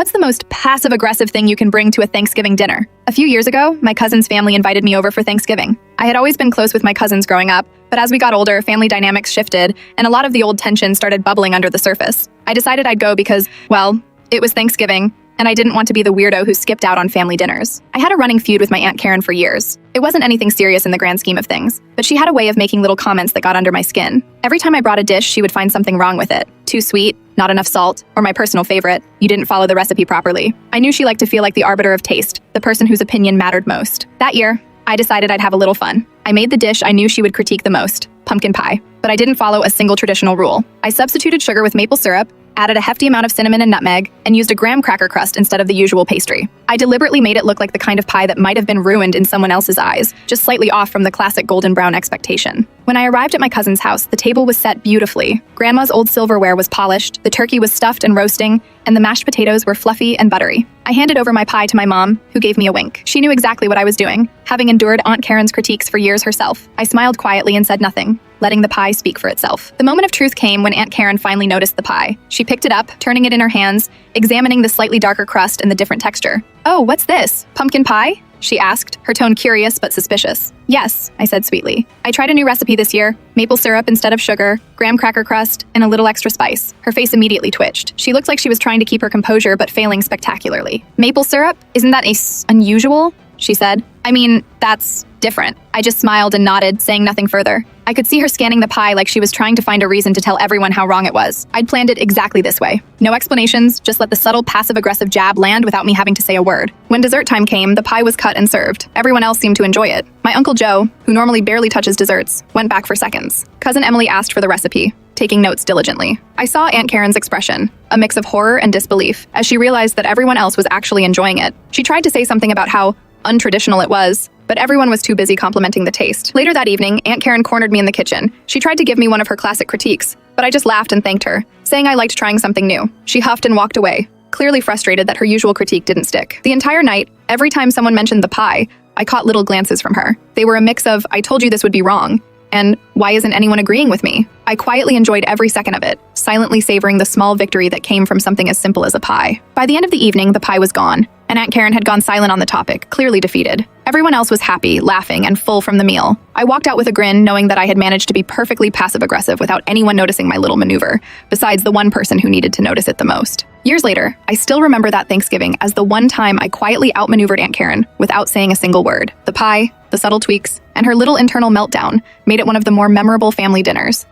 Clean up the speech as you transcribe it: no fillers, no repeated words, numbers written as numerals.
What's the most passive-aggressive thing you can bring to a Thanksgiving dinner? A few years ago, my cousin's family invited me over for Thanksgiving. I had always been close with my cousins growing up, but as we got older, family dynamics shifted, and a lot of the old tension started bubbling under the surface. I decided I'd go because, well, it was Thanksgiving, and I didn't want to be the weirdo who skipped out on family dinners. I had a running feud with my Aunt Karen for years. It wasn't anything serious in the grand scheme of things, but she had a way of making little comments that got under my skin. Every time I brought a dish, she would find something wrong with it. Too sweet, not enough salt, or my personal favorite, you didn't follow the recipe properly. I knew she liked to feel like the arbiter of taste, the person whose opinion mattered most. That year, I decided I'd have a little fun. I made the dish I knew she would critique the most, pumpkin pie. But I didn't follow a single traditional rule. I substituted sugar with maple syrup, added a hefty amount of cinnamon and nutmeg, and used a graham cracker crust instead of the usual pastry. I deliberately made it look like the kind of pie that might have been ruined in someone else's eyes, just slightly off from the classic golden brown expectation. When I arrived at my cousin's house, the table was set beautifully. Grandma's old silverware was polished, the turkey was stuffed and roasting, and the mashed potatoes were fluffy and buttery. I handed over my pie to my mom, who gave me a wink. She knew exactly what I was doing, having endured Aunt Karen's critiques for years herself. I smiled quietly and said nothing, letting the pie speak for itself. The moment of truth came when Aunt Karen finally noticed the pie. She picked it up, turning it in her hands, examining the slightly darker crust and the different texture. "Oh, what's this? Pumpkin pie?" she asked, her tone curious but suspicious. "Yes," I said sweetly. "I tried a new recipe this year, maple syrup instead of sugar, graham cracker crust, and a little extra spice." Her face immediately twitched. She looked like she was trying to keep her composure but failing spectacularly. "Maple syrup? Isn't that unusual?" she said. "I mean, that's different." I just smiled and nodded, saying nothing further. I could see her scanning the pie like she was trying to find a reason to tell everyone how wrong it was. I'd planned it exactly this way. No explanations, just let the subtle passive-aggressive jab land without me having to say a word. When dessert time came, the pie was cut and served. Everyone else seemed to enjoy it. My Uncle Joe, who normally barely touches desserts, went back for seconds. Cousin Emily asked for the recipe, taking notes diligently. I saw Aunt Karen's expression, a mix of horror and disbelief, as she realized that everyone else was actually enjoying it. She tried to say something about how untraditional it was, but everyone was too busy complimenting the taste. Later that evening, Aunt Karen cornered me in the kitchen. She tried to give me one of her classic critiques, but I just laughed and thanked her, saying I liked trying something new. She huffed and walked away, clearly frustrated that her usual critique didn't stick. The entire night, every time someone mentioned the pie, I caught little glances from her. They were a mix of, "I told you this would be wrong," and "Why isn't anyone agreeing with me?" I quietly enjoyed every second of it, silently savoring the small victory that came from something as simple as a pie. By the end of the evening, the pie was gone, and Aunt Karen had gone silent on the topic, clearly defeated. Everyone else was happy, laughing, and full from the meal. I walked out with a grin, knowing that I had managed to be perfectly passive-aggressive without anyone noticing my little maneuver, besides the one person who needed to notice it the most. Years later, I still remember that Thanksgiving as the one time I quietly outmaneuvered Aunt Karen without saying a single word. The pie, the subtle tweaks, and her little internal meltdown made it one of the more memorable family dinners.